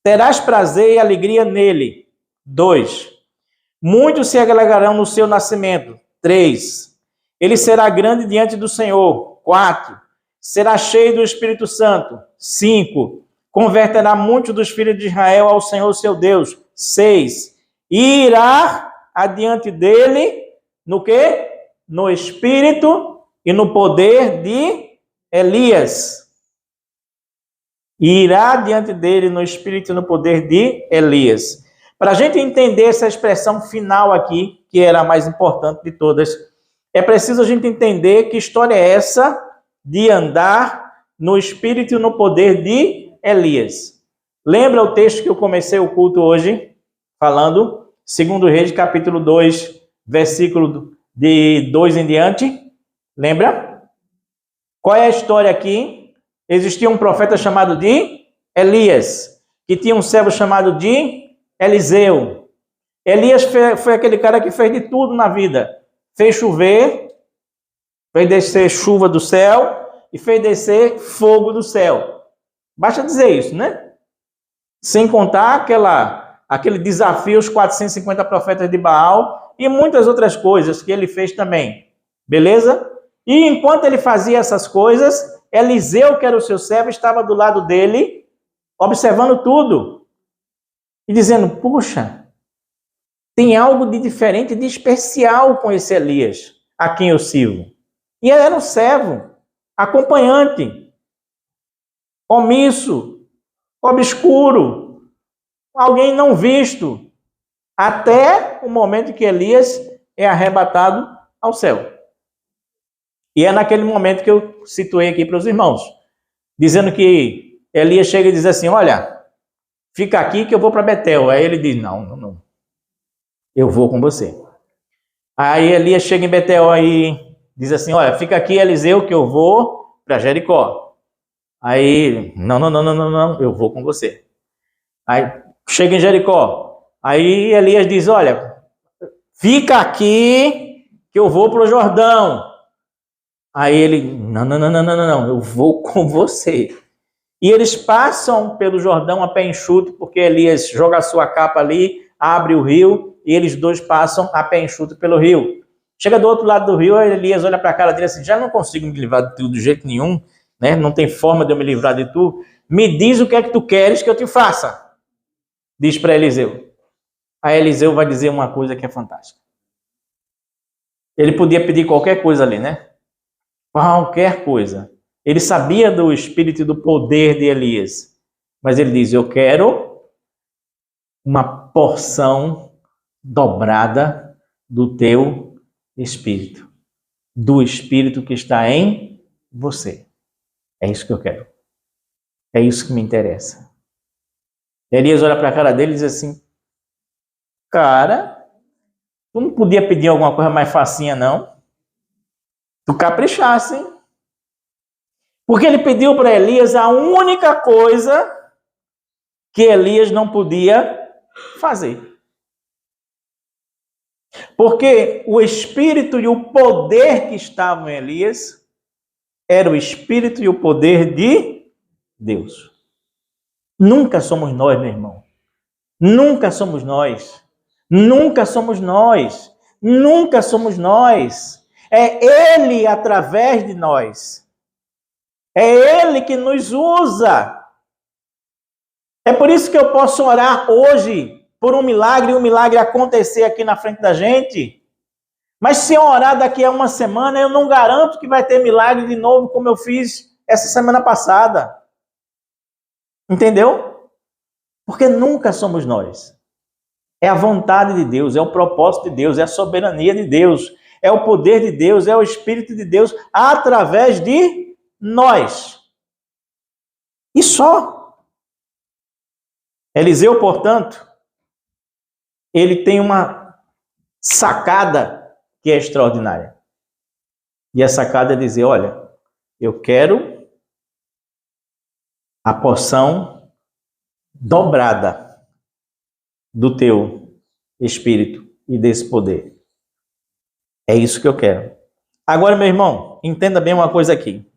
Terás prazer e alegria nele. 2. Muitos se alegrarão no seu nascimento. 3. Ele será grande diante do Senhor. 4. Será cheio do Espírito Santo. 5. Converterá muitos dos filhos de Israel ao Senhor seu Deus. 6. Irá adiante dele, no quê? No Espírito e no poder de Elias. Irá diante dele no Espírito e no poder de Elias. Para a gente entender essa expressão final aqui, que era a mais importante de todas, é preciso a gente entender que história é essa de andar no Espírito e no poder de Elias. Lembra o texto que eu comecei o culto hoje falando? 2 Reis, capítulo 2, versículo de 2 em diante. Lembra? Qual é a história aqui? Existia um profeta chamado de Elias, que tinha um servo chamado de Eliseu. Elias foi aquele cara que fez de tudo na vida. Fez chover, fez descer chuva do céu e fez descer fogo do céu. Basta dizer isso, né? Sem contar aquele desafio aos 450 profetas de Baal e muitas outras coisas que ele fez também. Beleza? E enquanto ele fazia essas coisas, Eliseu, que era o seu servo, estava do lado dele, observando tudo. E dizendo, puxa, tem algo de diferente, de especial com esse Elias, a quem eu sirvo. E ele era um servo, acompanhante, omisso, obscuro, alguém não visto, até o momento que Elias é arrebatado ao céu. E é naquele momento que eu situei aqui para os irmãos, dizendo que Elias chega e diz assim, olha, fica aqui que eu vou para Betel. Aí ele diz, não, eu vou com você. Aí Elias chega em Betel aí, diz assim, olha, fica aqui Eliseu que eu vou para Jericó. Aí ele, não, eu vou com você. Aí chega em Jericó, aí Elias diz, olha, fica aqui que eu vou para o Jordão. Aí ele, não, eu vou com você. E eles passam pelo Jordão a pé enxuto, porque Elias joga a sua capa ali, abre o rio, e eles dois passam a pé enxuto pelo rio. Chega do outro lado do rio, Elias olha para a cara dele assim, já não consigo me livrar de tu de jeito nenhum, né? Não tem forma de eu me livrar de tu. Me diz o que é que tu queres que eu te faça. Diz para Eliseu. Aí Eliseu vai dizer uma coisa que é fantástica. Ele podia pedir qualquer coisa ali, né? Qualquer coisa. Ele sabia do espírito e do poder de Elias. Mas ele diz, eu quero uma porção dobrada do teu espírito. Do espírito que está em você. É isso que eu quero. É isso que me interessa. Elias olha para a cara dele e diz assim, cara, tu não podia pedir alguma coisa mais facinha, não? Tu caprichasse, hein? Porque ele pediu para Elias a única coisa que Elias não podia fazer. Porque o espírito e o poder que estavam em Elias era o espírito e o poder de Deus. Nunca somos nós, meu irmão. Nunca somos nós. Nunca somos nós. Nunca somos nós. É Ele através de nós. É Ele que nos usa. É por isso que eu posso orar hoje por um milagre e o milagre acontecer aqui na frente da gente. Mas se eu orar daqui a uma semana, eu não garanto que vai ter milagre de novo como eu fiz essa semana passada. Entendeu? Porque nunca somos nós. É a vontade de Deus, é o propósito de Deus, é a soberania de Deus, é o poder de Deus, é o Espírito de Deus através de nós. E só. Eliseu, portanto, ele tem uma sacada que é extraordinária. E a sacada é dizer, olha, eu quero a porção dobrada do teu espírito e desse poder. É isso que eu quero. Agora, meu irmão, entenda bem uma coisa aqui.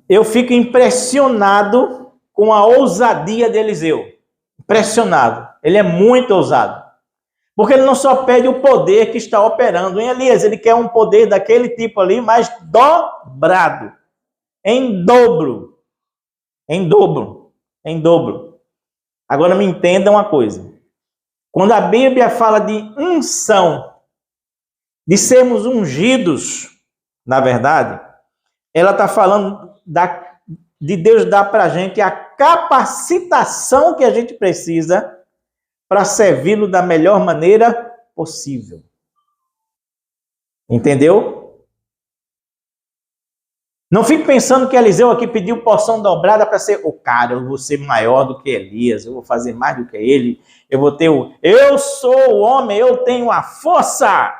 Eu fico impressionado com a ousadia de Eliseu. Impressionado. Ele é muito ousado. Porque ele não só pede o poder que está operando em Elias, ele quer um poder daquele tipo ali, mas dobrado. Em dobro. Em dobro. Em dobro. Agora me entenda uma coisa. Quando a Bíblia fala de unção, de sermos ungidos, na verdade, ela está falando de Deus dar para a gente a capacitação que a gente precisa para servi-lo da melhor maneira possível. Entendeu? Não fique pensando que Eliseu aqui pediu porção dobrada para ser o cara, eu vou ser maior do que Elias, eu vou fazer mais do que ele, eu sou o homem, eu tenho a força,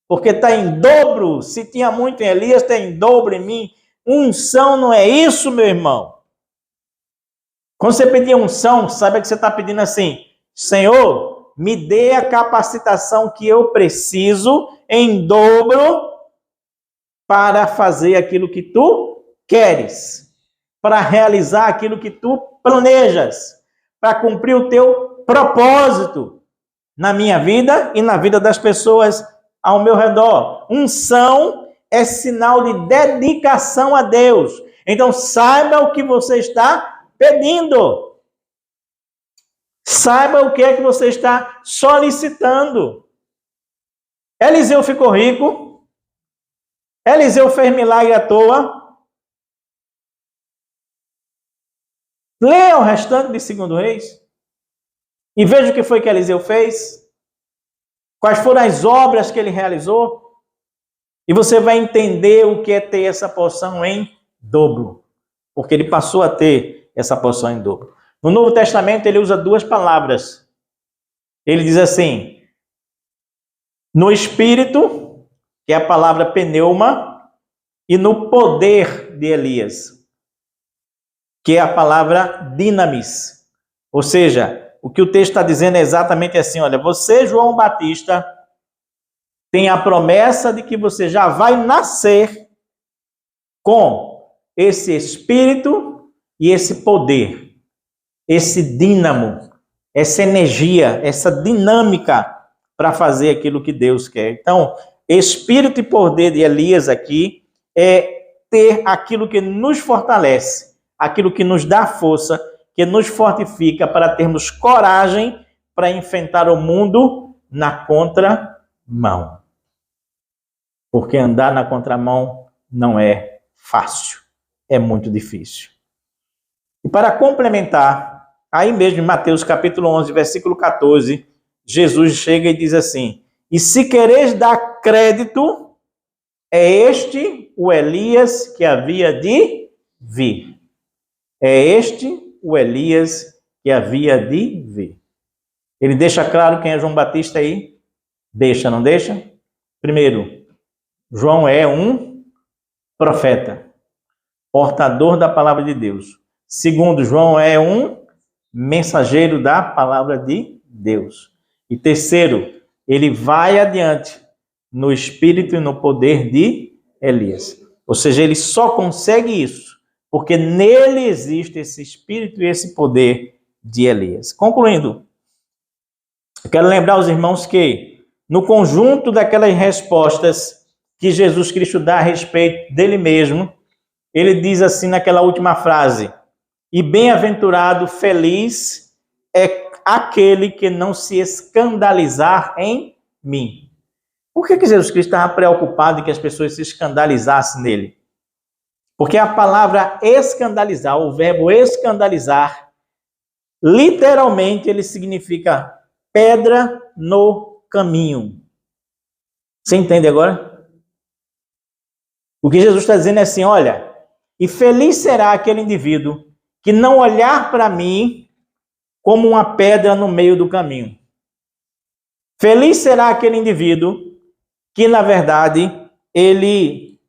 porque está em dobro, se tinha muito em Elias, está em dobro em mim. Unção não é isso, meu irmão. Quando você pedir unção, sabe que você está pedindo assim, Senhor, me dê a capacitação que eu preciso em dobro para fazer aquilo que tu queres, para realizar aquilo que tu planejas, para cumprir o teu propósito na minha vida e na vida das pessoas ao meu redor. Unção é sinal de dedicação a Deus. Então, saiba o que você está pedindo. Saiba o que é que você está solicitando. Eliseu ficou rico. Eliseu fez milagre à toa. Leia o restante de 2 Reis e veja o que foi que Eliseu fez. Quais foram as obras que ele realizou. E você vai entender o que é ter essa porção em dobro. Porque ele passou a ter essa porção em dobro. No Novo Testamento ele usa 2 palavras. Ele diz assim, no espírito, que é a palavra pneuma, e no poder de Elias, que é a palavra dinamis. Ou seja, o que o texto está dizendo é exatamente assim, olha, você, João Batista, tem a promessa de que você já vai nascer com esse espírito e esse poder, esse dínamo, essa energia, essa dinâmica para fazer aquilo que Deus quer. Então, espírito e poder de Elias aqui é ter aquilo que nos fortalece, aquilo que nos dá força, que nos fortifica para termos coragem para enfrentar o mundo na contramão. Porque andar na contramão não é fácil, é muito difícil. E para complementar, aí mesmo em Mateus capítulo 11, versículo 14, Jesus chega e diz assim, e se quereis dar crédito, é este o Elias que havia de vir. É este o Elias que havia de vir. Ele deixa claro quem é João Batista aí? Deixa, não deixa? Primeiro, João é um profeta, portador da palavra de Deus. Segundo, João é um mensageiro da palavra de Deus. E terceiro, ele vai adiante no espírito e no poder de Elias. Ou seja, ele só consegue isso porque nele existe esse espírito e esse poder de Elias. Concluindo, eu quero lembrar os irmãos que no conjunto daquelas respostas que Jesus Cristo dá a respeito dele mesmo, ele diz assim naquela última frase, e bem-aventurado, feliz é aquele que não se escandalizar em mim. Por que Jesus Cristo estava preocupado em que as pessoas se escandalizassem nele? Porque a palavra escandalizar, o verbo escandalizar, literalmente ele significa pedra no caminho. Você entende agora? O que Jesus está dizendo é assim, olha, e feliz será aquele indivíduo que não olhar para mim como uma pedra no meio do caminho. Feliz será aquele indivíduo que, na verdade, ele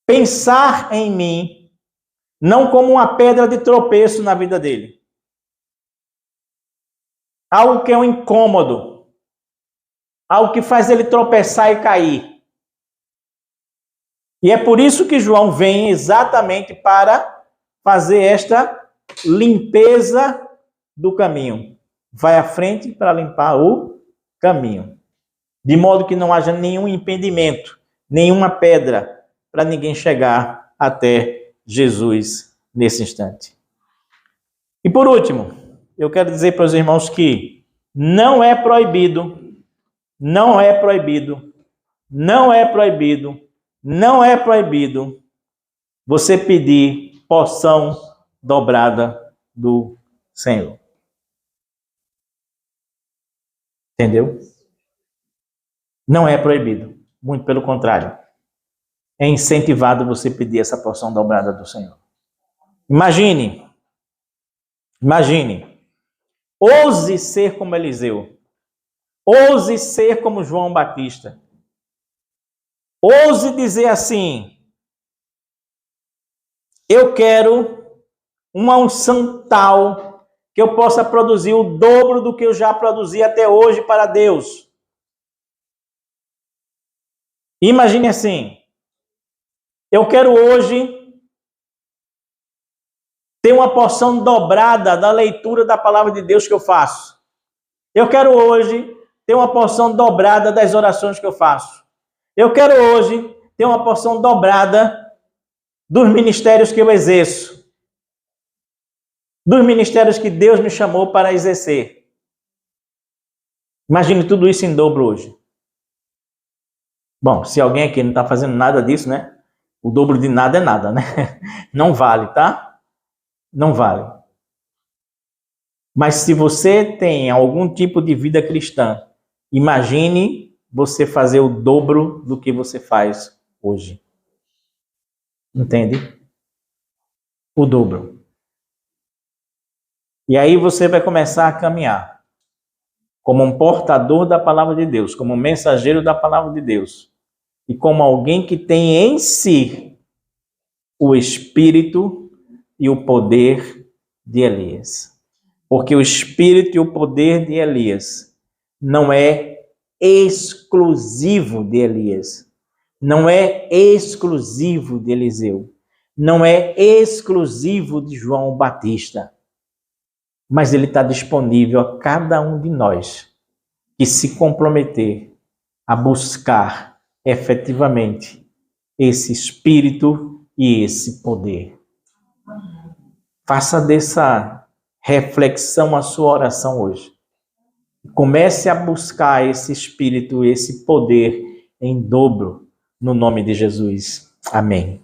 pensar em mim não como uma pedra de tropeço na vida dele. Algo que é um incômodo. Algo que faz ele tropeçar e cair. E é por isso que João vem exatamente para fazer esta limpeza do caminho. Vai à frente para limpar o caminho. De modo que não haja nenhum impedimento, nenhuma pedra para ninguém chegar até Jesus nesse instante. E por último, eu quero dizer para os irmãos que não é proibido você pedir porção dobrada do Senhor. Entendeu? Não é proibido, muito pelo contrário. É incentivado você pedir essa porção dobrada do Senhor. Imagine, ouse ser como Eliseu, ouse ser como João Batista, ouse dizer assim, eu quero uma unção tal que eu possa produzir o dobro do que eu já produzi até hoje para Deus. Imagine assim, eu quero hoje ter uma porção dobrada da leitura da palavra de Deus que eu faço. Eu quero hoje ter uma porção dobrada das orações que eu faço. Eu quero hoje ter uma porção dobrada dos ministérios que eu exerço, dos ministérios que Deus me chamou para exercer. Imagine tudo isso em dobro hoje. Bom, se alguém aqui não está fazendo nada disso, né? O dobro de nada é nada, né? Não vale, tá? Não vale. Mas se você tem algum tipo de vida cristã, imagine você fazer o dobro do que você faz hoje. Entende? O dobro. E aí você vai começar a caminhar como um portador da palavra de Deus, como um mensageiro da palavra de Deus. E como alguém que tem em si o espírito e o poder de Elias. Porque o espírito e o poder de Elias não é exclusivo de Elias. Não é exclusivo de Eliseu. Não é exclusivo de João Batista. Mas ele está disponível a cada um de nós que se comprometer a buscar efetivamente esse espírito e esse poder. Faça dessa reflexão a sua oração hoje. Comece a buscar esse espírito, esse poder em dobro, no nome de Jesus. Amém.